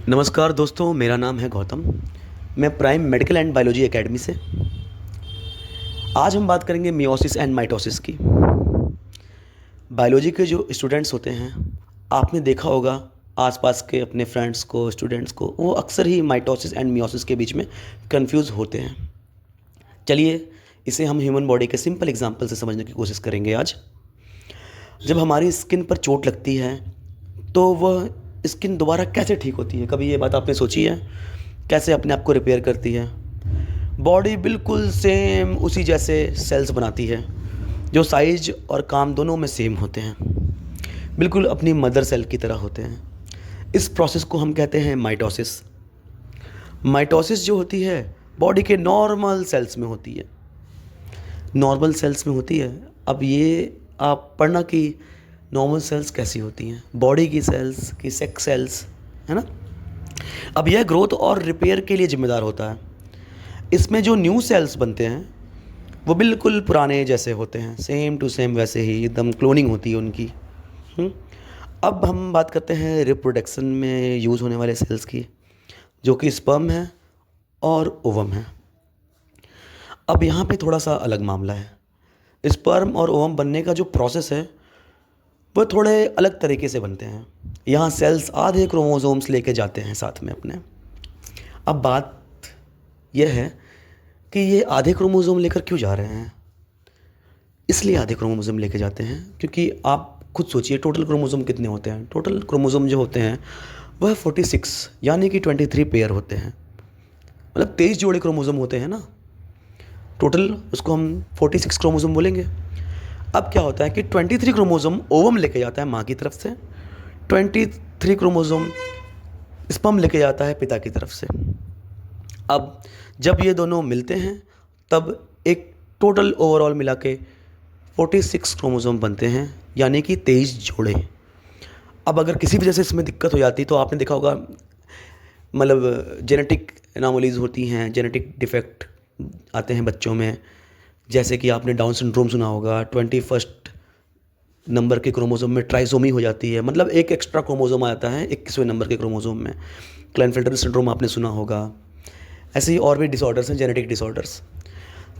नमस्कार दोस्तों, मेरा नाम है गौतम। मैं prime medical and biology academy से। आज हम बात करेंगे मियोसिस एंड माइटोसिस की। बायोलॉजी के जो स्टूडेंट्स होते हैं, आपने देखा होगा आसपास के अपने फ्रेंड्स को, स्टूडेंट्स को, वो अक्सर ही माइटोसिस एंड मियोसिस के बीच में कंफ्यूज होते हैं। चलिए इसे हम ह्यूमन बॉडी के सिंपल एग्जांपल से समझने की कोशिश करेंगे आज। जब हमारी स्किन पर चोट लगती है तो वह स्किन दोबारा कैसे ठीक होती है? कभी ये बात आपने सोची है? कैसे अपने आप को रिपेयर करती है? बॉडी बिल्कुल सेम उसी जैसे सेल्स बनाती है जो साइज और काम दोनों में सेम होते हैं, बिल्कुल अपनी मदर सेल की तरह होते हैं। इस प्रोसेस को हम कहते हैं माइटोसिस। माइटोसिस जो होती है बॉडी के नॉर्मल सेल्स में होती है। नॉर्मल सेल्स में होती है। अब ये आप पढ़ना कि नॉर्मल सेल्स कैसी होती हैं, बॉडी की सेल्स की सेक्स सेल्स, है ना। अब यह ग्रोथ और रिपेयर के लिए जिम्मेदार होता है। इसमें जो न्यू सेल्स बनते हैं वो बिल्कुल पुराने जैसे होते हैं, सेम टू सेम वैसे ही, एकदम क्लोनिंग होती है उनकी। अब हम बात करते हैं रिप्रोडक्शन में यूज़ होने वाले सेल्स की, जो कि स्पर्म है और ओवम है। अब यहाँ पे थोड़ा सा अलग मामला है। स्पर्म और ओवम बनने का जो प्रोसेस है वह थोड़े अलग तरीके से बनते हैं। यहाँ सेल्स आधे क्रोमोसोम्स लेके जाते हैं साथ में अपने। अब बात यह है कि ये आधे क्रोमोसोम लेकर क्यों जा रहे हैं? इसलिए आधे क्रोमोसोम लेके जाते हैं क्योंकि आप खुद सोचिए टोटल क्रोमोसोम कितने होते हैं। टोटल क्रोमोसोम जो होते हैं वह 46 यानी कि 23 पेयर होते हैं। मतलब 23 जोड़े क्रोमोसोम होते हैं ना टोटल, उसको हम 46 क्रोमोसोम बोलेंगे। अब क्या होता है कि 23 क्रोमोसोम ओवम लेके जाता है माँ की तरफ से, 23 क्रोमोसोम स्पर्म लेके जाता है पिता की तरफ से। अब जब ये दोनों मिलते हैं तब एक टोटल ओवरऑल मिला के 46 क्रोमोसोम बनते हैं, यानी कि 23 जोड़े। अब अगर किसी वजह से इसमें दिक्कत हो जाती तो आपने देखा होगा, मतलब जेनेटिक एनोमलीज होती हैं, जेनेटिक डिफेक्ट आते हैं बच्चों में। जैसे कि आपने डाउन सिंड्रोम सुना होगा, 21 नंबर के क्रोमोसोम में ट्राइसोमी हो जाती है, मतलब एक एक्स्ट्रा क्रोमोसोम आ जाता है 21वें नंबर के क्रोमोसोम में। क्लाइनफेल्टर सिंड्रोम आपने सुना होगा। ऐसे ही और भी डिसऑर्डर्स हैं, जेनेटिक डिसऑर्डर्स।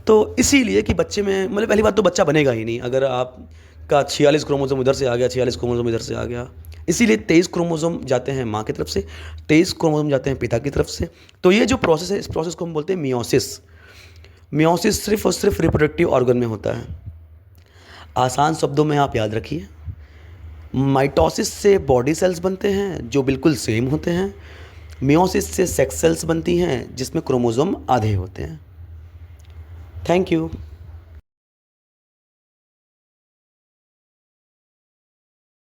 तो इसीलिए कि बच्चे में, मतलब पहली बात तो बच्चा बनेगा ही नहीं अगर आपका 46 क्रोमोसोम उधर से आ गया, 46 क्रोमोसोम इधर से आ गया। इसीलिए 23 क्रोमोसोम जाते हैं माँ की तरफ से, 23 क्रोमोसोम जाते हैं पिता की तरफ से। तो ये जो प्रोसेस है, इस प्रोसेस को हम बोलते हैं मियोसिस। मियोसिस सिर्फ और सिर्फ रिप्रोडक्टिव ऑर्गन में होता है। आसान शब्दों में आप याद रखिए, माइटोसिस से बॉडी सेल्स बनते हैं जो बिल्कुल सेम होते हैं। मियोसिस से सेक्स सेल्स बनती हैं जिसमें क्रोमोसोम आधे होते हैं। Thank you.